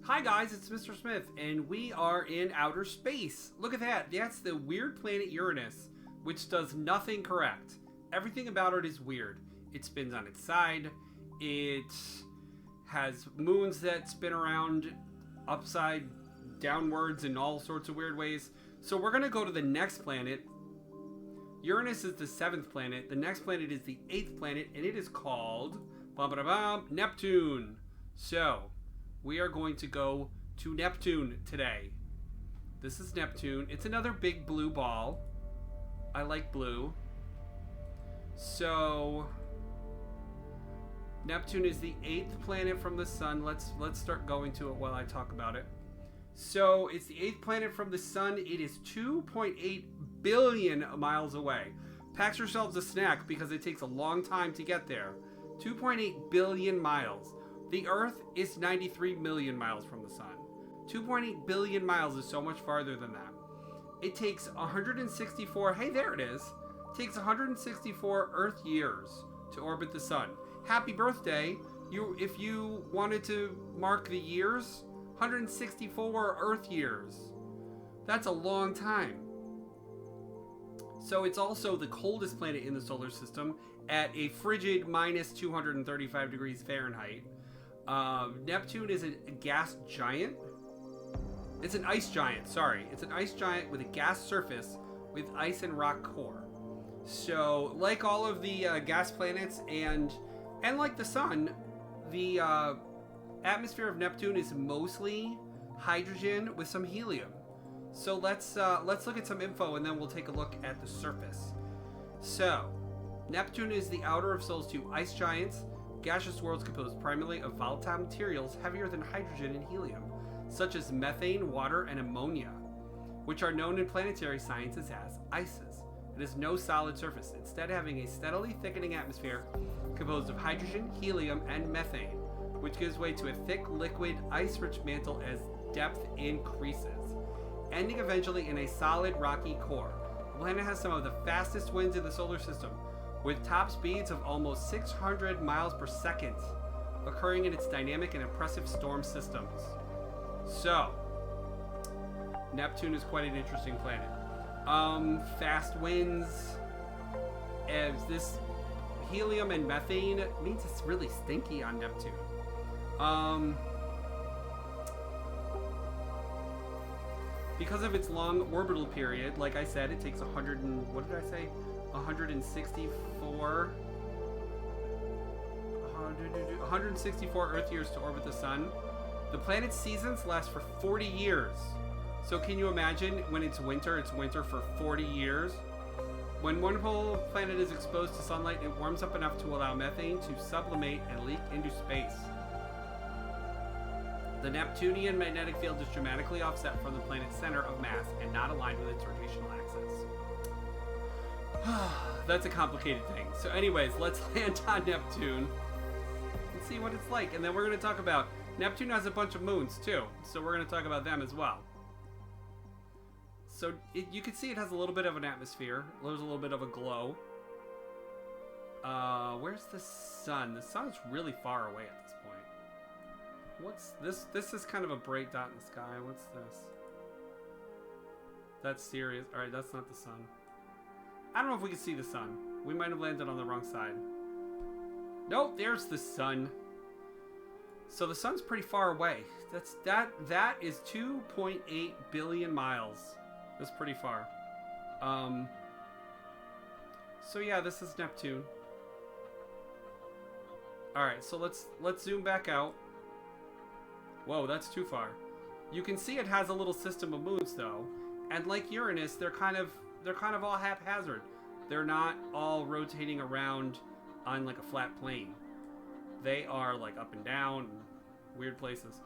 Hi guys, it's Mr. Smith, and we are in outer space. Look at that. That's the weird planet Uranus, which does nothing correct. Everything about it is weird. It spins on its side. It has moons that spin around upside downwards in all sorts of weird ways. So we're going to go to the next planet. Uranus is the 7th planet. The next planet is the 8th planet, and it is called Neptune. So we are going to go to Neptune today. This is Neptune. It's another big blue ball. I like blue. So Neptune is the 8th planet from the sun. Let's start going to it while I talk about it. So it's the 8th planet from the sun. It is 2.8 billion miles away. Pack yourselves a snack because it takes a long time to get there. 2.8 billion miles. The Earth is 93 million miles from the sun. 2.8 billion miles is so much farther than that. It takes 164, hey, there it is. It takes 164 Earth years to orbit the sun. Happy birthday. If you wanted to mark the years, 164 Earth years. That's a long time. So it's also the coldest planet in the solar system at a frigid minus 235 degrees Fahrenheit. Neptune is a gas giant. It's an ice giant, sorry. It's an ice giant with a gas surface with ice and rock core. So, like all of the gas planets and like the sun, the atmosphere of Neptune is mostly hydrogen with some helium. So let's look at some info and then we'll take a look at the surface. So, Neptune is the outer of Sol's two ice giants. Gaseous worlds composed primarily of volatile materials heavier than hydrogen and helium, such as methane, water, and ammonia, which are known in planetary sciences as ices. It has no solid surface, instead having a steadily thickening atmosphere composed of hydrogen, helium, and methane, which gives way to a thick, liquid, ice-rich mantle as depth increases, ending eventually in a solid, rocky core. The planet has some of the fastest winds in the solar system, with top speeds of almost 600 miles per second, occurring in its dynamic and impressive storm systems. So, Neptune is quite an interesting planet. Fast winds. As this helium and methane means it's really stinky on Neptune. Because of its long orbital period, like I said, it takes 164 Earth years to orbit the sun. The planet's seasons last for 40 years. So can you imagine when it's winter for 40 years? When one whole planet is exposed to sunlight, it warms up enough to allow methane to sublimate and leak into space. The Neptunian magnetic field is dramatically offset from the planet's center of mass and not aligned with its rotational axis. That's a complicated thing. So anyways, let's land on Neptune and see what it's like. And then we're going to talk about... Neptune has a bunch of moons too, so we're going to talk about them as well. So you can see it has a little bit of an atmosphere. There's a little bit of a glow. Where's the sun? The sun's really far away at this point. What's this? This is kind of a bright dot in the sky. What's this? That's Sirius. Alright, that's not the sun. I don't know if we can see the sun. We might have landed on the wrong side. Nope, there's the sun. So the sun's pretty far away. That is 2.8 billion miles. That's pretty far. So yeah, this is Neptune. Alright, so let's zoom back out. Whoa, that's too far. You can see it has a little system of moons though. And like Uranus, they're kind of all haphazard. They're not all rotating around on like a flat plane. They are like up and down, and weird places.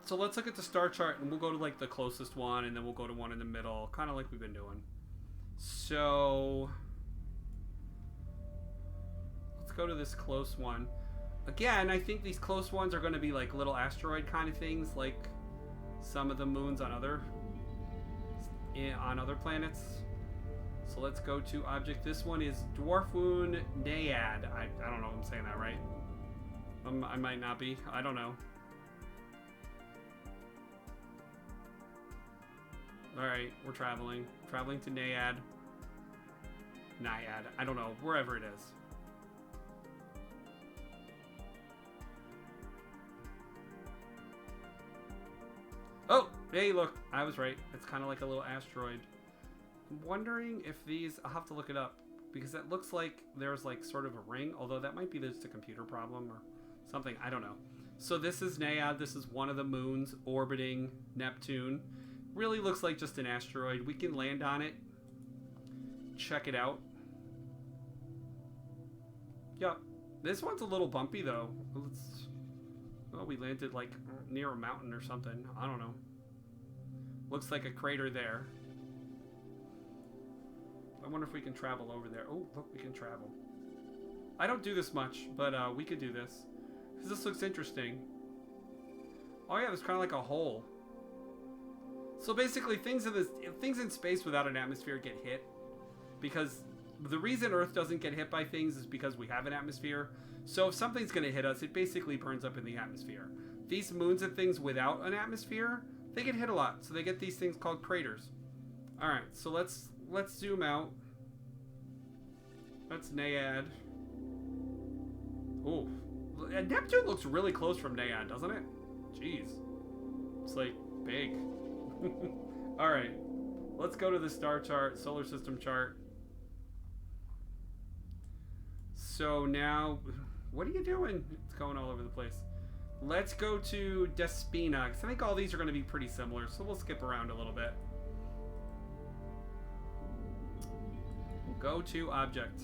So let's look at the star chart and we'll go to like the closest one and then we'll go to one in the middle, kind of like we've been doing. So let's go to this close one. Again, I think these close ones are going to be like little asteroid kind of things, like some of the moons on other planets. So let's go to object. This one is Dwarfoon Naiad. I don't know if I'm saying that right. I might not be. I don't know. Alright, we're traveling. Traveling to Naiad. Naiad. I don't know. Wherever it is. Oh! Hey, look. I was right. It's kind of like a little asteroid. I'm wondering if these... I'll have to look it up. Because it looks like there's like sort of a ring. Although that might be just a computer problem or something. I don't know. So this is Naiad. This is one of the moons orbiting Neptune. Really looks like just an asteroid. We can land on it. Check it out. Yep. This one's a little bumpy though. Well, we landed like near a mountain or something. I don't know. Looks like a crater there. I wonder if we can travel over there. Oh, look, we can travel. I don't do this much, but we could do this. This looks interesting. Oh yeah, there's kind of like a hole. So basically, things in space without an atmosphere get hit. Because the reason Earth doesn't get hit by things is because we have an atmosphere. So if something's going to hit us, it basically burns up in the atmosphere. These moons and things without an atmosphere, they get hit a lot. So they get these things called craters. Alright, so let's zoom out. That's Naiad. Oh, Neptune looks really close from Naiad, doesn't it? Jeez. It's like big. Alright. Let's go to the star chart, solar system chart. So now, what are you doing? It's going all over the place. Let's go to Despina, because I think all these are going to be pretty similar, so we'll skip around a little bit. Go to object.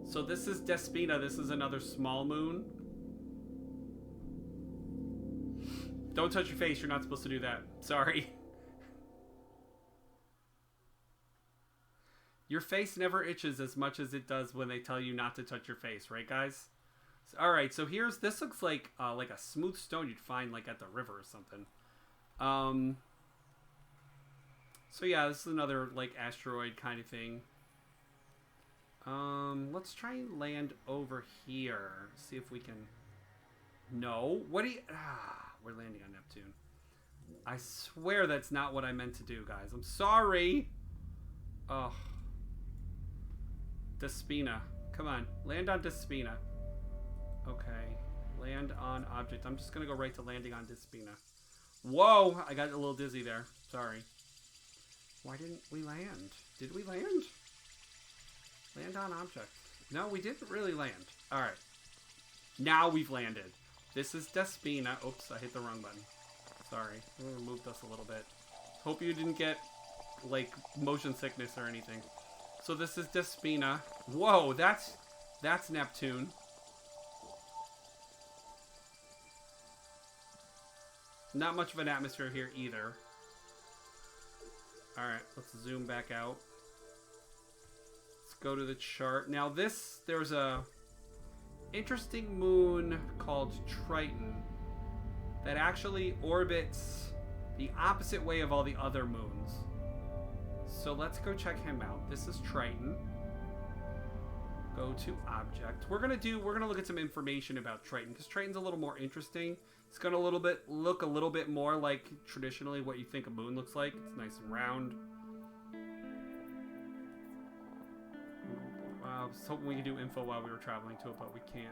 So this is Despina. This is another small moon. Don't touch your face. You're not supposed to do that. Sorry. Your face never itches as much as it does when they tell you not to touch your face, right, guys? All right. So this looks like a smooth stone you'd find like at the river or something. So yeah, this is another like asteroid kind of thing. Let's try and land over here. See if we can... No. What do you... we're landing on Neptune. I swear that's not what I meant to do, guys. I'm sorry. Oh. Despina. Come on. Land on Despina. Okay. Land on object. I'm just going to go right to landing on Despina. Whoa! I got a little dizzy there. Sorry. Why didn't we land? Did we land? Land on object. No, we didn't really land. Alright. Now we've landed. This is Despina. Oops, I hit the wrong button. Sorry. I moved us a little bit. Hope you didn't get, like, motion sickness or anything. So this is Despina. Whoa, that's Neptune. Not much of an atmosphere here either. Alright, let's zoom back out. Go to the chart. Now there's a interesting moon called Triton that actually orbits the opposite way of all the other moons. So let's go check him out. This is Triton. Go to object. We're gonna look at some information about Triton because Triton's a little more interesting. It's gonna look a little bit more like traditionally what you think a moon looks like. It's nice and round. I was hoping we could do info while we were traveling to it, but we can't.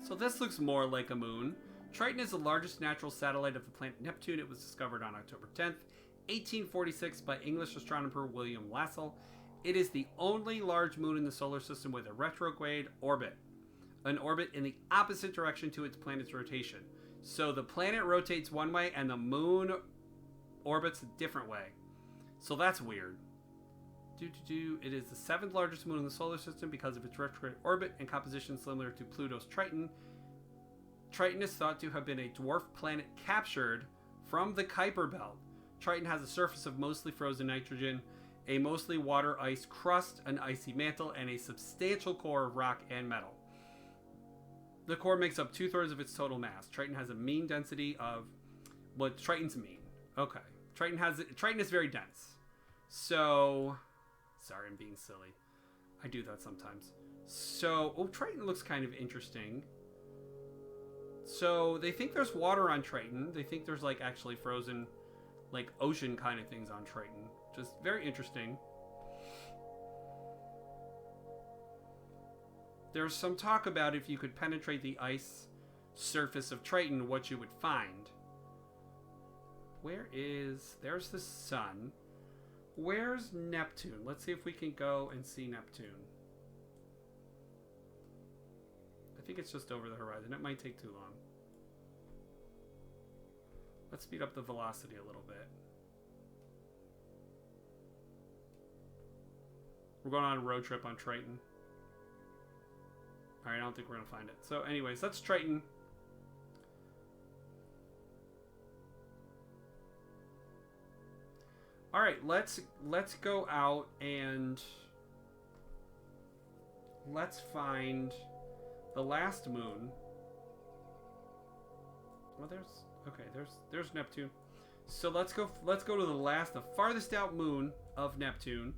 So this looks more like a moon. Triton is the largest natural satellite of the planet Neptune. It was discovered on October 10th, 1846 by English astronomer William Lassell. It is the only large moon in the solar system with a retrograde orbit. An orbit in the opposite direction to its planet's rotation. So the planet rotates one way and the moon orbits a different way. So that's weird. It is the 7th largest moon in the solar system because of its retrograde orbit and composition similar to Pluto's Triton. Triton is thought to have been a dwarf planet captured from the Kuiper Belt. Triton has a surface of mostly frozen nitrogen, a mostly water ice crust, an icy mantle, and a substantial core of rock and metal. The core makes up 2/3 of its total mass. Triton has a mean density of... Well, Triton's mean. Okay. Triton is very dense. So, sorry, I'm being silly. I do that sometimes. So, Triton looks kind of interesting. So they think there's water on Triton. They think there's like actually frozen, like ocean kind of things on Triton. Just very interesting. There's some talk about if you could penetrate the ice surface of Triton, what you would find. Where is... There's the sun. Where's Neptune? Let's see if we can go and see Neptune. I think it's just over the horizon. It might take too long. Let's speed up the velocity a little bit. We're going on a road trip on Triton. Alright, I don't think we're going to find it. So anyways, that's Triton. Alright, let's go out and let's find the last moon. Well, there's Neptune. So let's go to the farthest out moon of Neptune.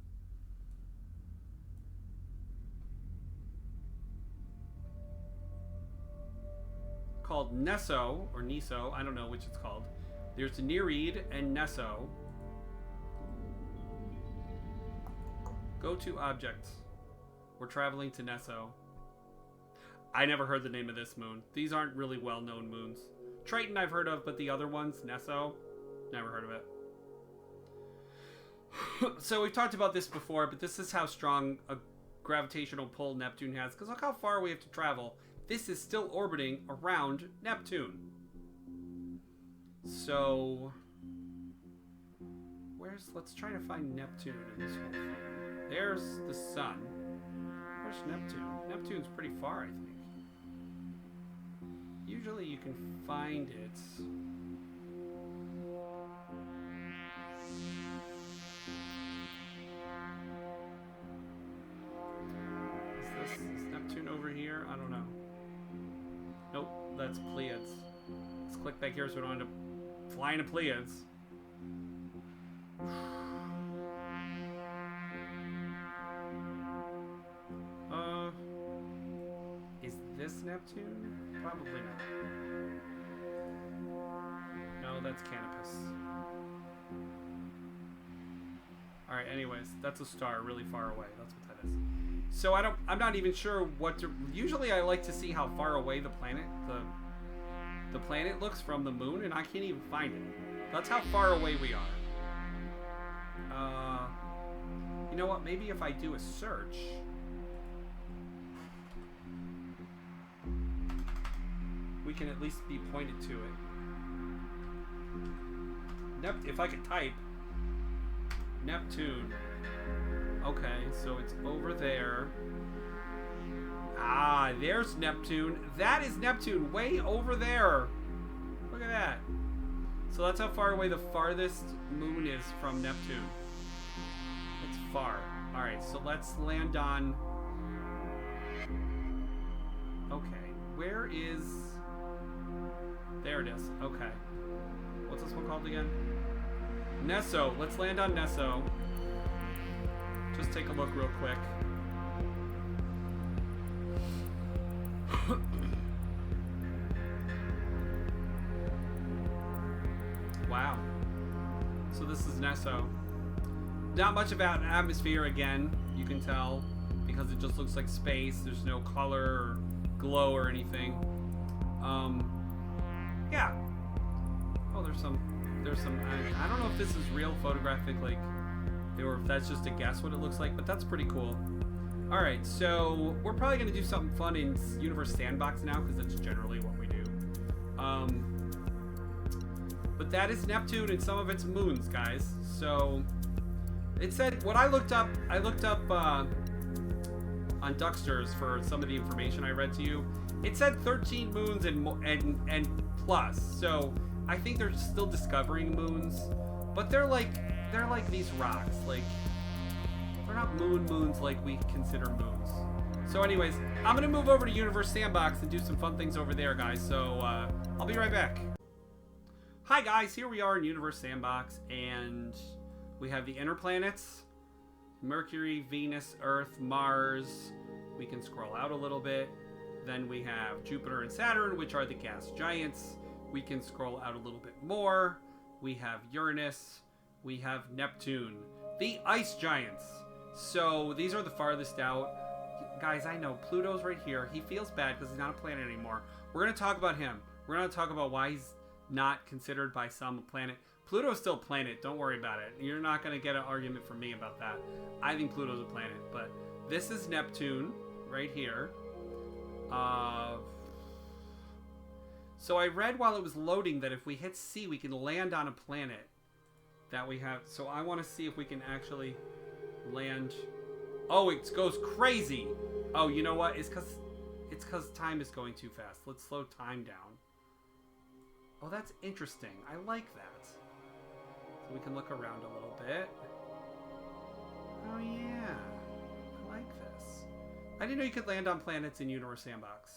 Called Neso, or Niso, I don't know which it's called. There's Nereid and Neso. Go to objects. We're traveling to Neso. I never heard the name of this moon. These aren't really well-known moons. Triton I've heard of, but the other ones, Neso, never heard of it. So we've talked about this before, but this is how strong a gravitational pull Neptune has. Because look how far we have to travel. This is still orbiting around Neptune. So, let's try to find Neptune in this whole thing. There's the sun. Where's Neptune? Neptune's pretty far, I think. Usually you can find it. Is Neptune over here? I don't know. Nope, that's Pleiades. Let's click back here so we don't end up flying to Pleiades. Is this Neptune? Probably not. No, that's Canopus. Alright, anyways, that's a star really far away. That's what that is. So I'm not even sure what to... Usually I like to see how far away the planet looks from the moon, and I can't even find it. That's how far away we are. You know what? Maybe if I do a search... we can at least be pointed to it. If I could type Neptune. Okay, so it's over there. Ah, there's Neptune. That is Neptune, way over there. Look at that. So that's how far away the farthest moon is from Neptune. It's far. Alright, so let's land on... Okay, where is... There it is. Okay. What's this one called again? Neso. Let's land on Neso. Just take a look real quick. Wow. So this is Neso. Not much about an atmosphere again, you can tell, because it just looks like space. There's no color or glow or anything. Yeah. Oh, there's some, I don't know if this is real photographic, like, or if that's just a guess what it looks like, but that's pretty cool. Alright, so we're probably going to do something fun in Universe Sandbox now, because that's generally what we do. But that is Neptune and some of its moons, guys. So, it said, what I looked up on Ducksters for some of the information I read to you. It said 13 moons and plus, so I think they're still discovering moons, but they're like these rocks, like they're not moons like we consider moons. So anyways, I'm gonna move over to Universe Sandbox and do some fun things over there, guys. So I'll be right back. Hi guys, here we are in Universe Sandbox, and we have the inner planets: Mercury, Venus, Earth, Mars. We can scroll out a little bit. Then we have Jupiter and Saturn, which are the gas giants. We can scroll out a little bit more. We have Uranus. We have Neptune, the ice giants. So these are the farthest out. Guys, I know Pluto's right here. He feels bad because he's not a planet anymore. We're going to talk about him. We're going to talk about why he's not considered by some a planet. Pluto's still a planet. Don't worry about it. You're not going to get an argument from me about that. I think Pluto's a planet. But this is Neptune right here. So I read while it was loading that if we hit C, we can land on a planet that we have. So I want to see if we can actually land. Oh, it goes crazy. Oh, you know what? It's because time is going too fast. Let's slow time down. Oh, that's interesting. I like that. So we can look around a little bit. Oh, yeah. I like this. I didn't know you could land on planets in Universe Sandbox.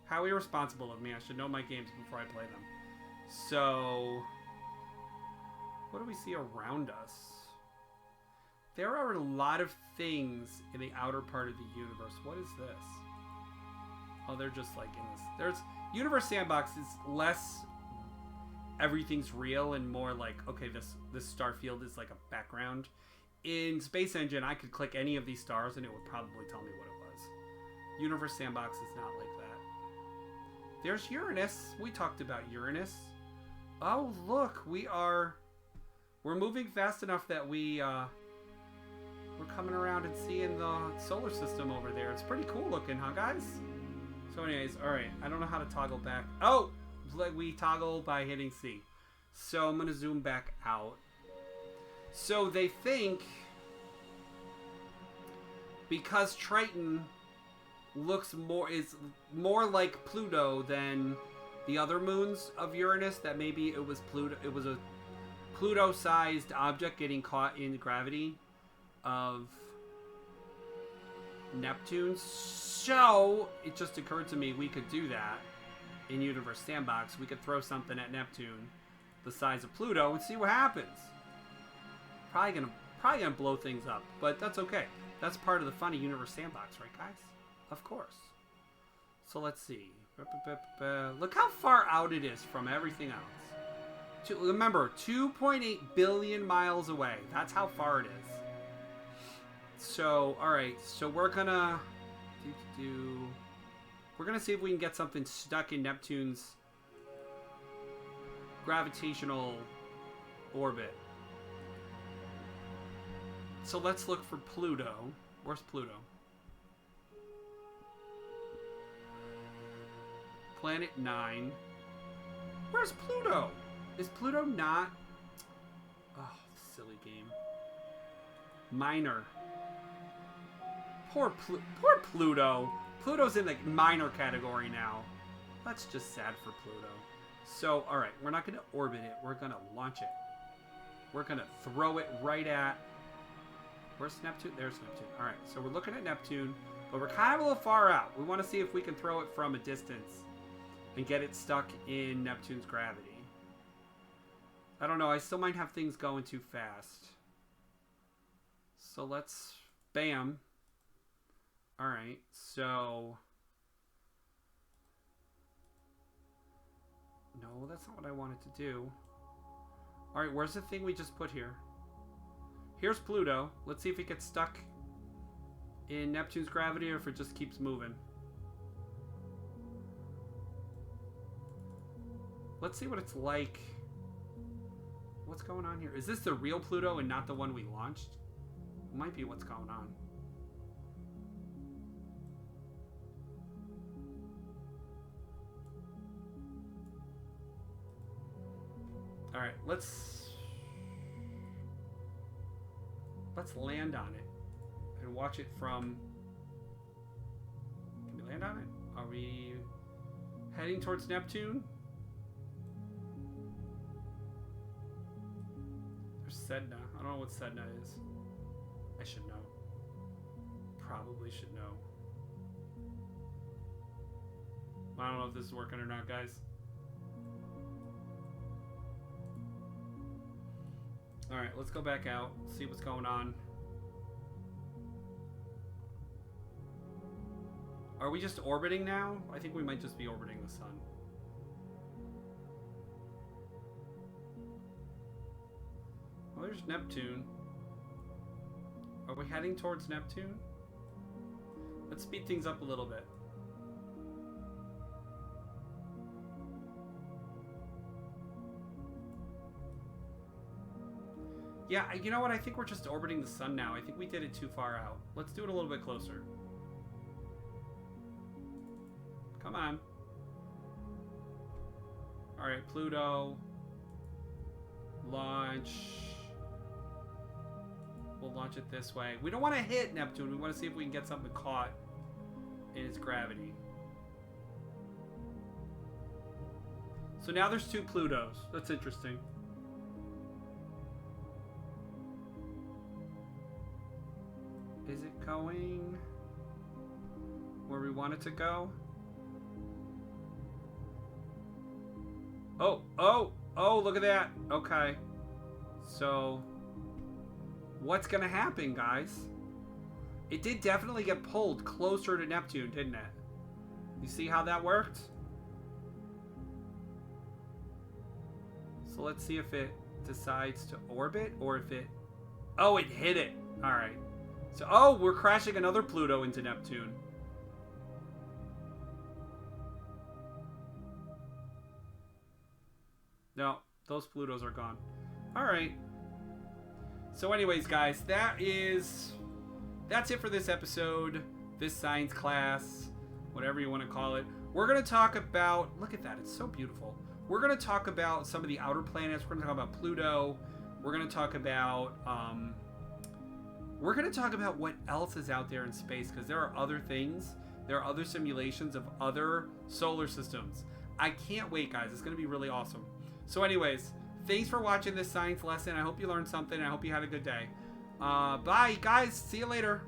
How irresponsible of me. I should know my games before I play them. So, what do we see around us? There are a lot of things in the outer part of the universe. What is this? Oh, they're just like in this. There's Universe Sandbox is less everything's real and more like, okay, this star field is like a background. In Space Engine, I could click any of these stars and it would probably tell me what it was. Universe Sandbox is not like that. There's Uranus. We talked about Uranus. Oh, look, we're moving fast enough that we're coming around and seeing the solar system over there. It's pretty cool looking, huh, guys? So anyways, all right, I don't know how to toggle back. Oh, we toggle by hitting C. So I'm going to zoom back out. So they think because Triton is more like Pluto than the other moons of Uranus, that maybe it was a Pluto-sized object getting caught in gravity of Neptune. So it just occurred to me we could do that in Universe Sandbox. We could throw something at Neptune the size of Pluto and see what happens. Probably gonna blow things up, but that's okay. That's part of the fun of Universe Sandbox, right, guys? Of course. So let's see. Look how far out it is from everything else. Remember, 2.8 billion miles away. That's how far it is. So, all right. So we're gonna see if we can get something stuck in Neptune's gravitational orbit. So let's look for Pluto. Where's Pluto? Planet 9. Where's Pluto? Is Pluto not... Oh, silly game. Minor. Poor Pluto. Pluto's in the minor category now. That's just sad for Pluto. So, alright, we're not going to orbit it. We're going to launch it. We're going to throw it right at... Where's Neptune? There's Neptune. Alright, so we're looking at Neptune, but we're kind of a little far out. We want to see if we can throw it from a distance and get it stuck in Neptune's gravity. I don't know. I still might have things going too fast. So let's... Bam. Alright, so... No, that's not what I wanted to do. Alright, where's the thing we just put here? Here's Pluto. Let's see if it gets stuck in Neptune's gravity or if it just keeps moving. Let's see what it's like. What's going on here? Is this the real Pluto and not the one we launched? It might be what's going on. Alright, let's land on it and watch it from... Can we land on it? Are we heading towards Neptune? There's Sedna. I don't know what Sedna is. I should know. Probably should know. I don't know if this is working or not, guys. Alright, let's go back out, see what's going on. Are we just orbiting now? I think we might just be orbiting the sun. Well, there's Neptune. Are we heading towards Neptune? Let's speed things up a little bit. Yeah, you know what? I think we're just orbiting the sun now. I think we did it too far out. Let's do it a little bit closer. Come on. Alright, Pluto. Launch. We'll launch it this way. We don't want to hit Neptune. We want to see if we can get something caught in its gravity. So now there's 2 Plutos. That's interesting. Is it going where we want it to go? Oh, look at that. Okay. So, what's going to happen, guys? It did definitely get pulled closer to Neptune, didn't it? You see how that worked? So let's see if it decides to orbit or if it... Oh, it hit it. All right. So, oh, we're crashing another Pluto into Neptune. No, those Plutos are gone. All right. So anyways, guys, that's it for this episode, this science class, whatever you want to call it. We're going to talk about, look at that, it's so beautiful. We're going to talk about some of the outer planets. We're going to talk about Pluto. We're going to talk about what else is out there in space, because there are other things. There are other simulations of other solar systems. I can't wait, guys. It's going to be really awesome. So anyways, thanks for watching this science lesson. I hope you learned something. I hope you had a good day. Bye, guys. See you later.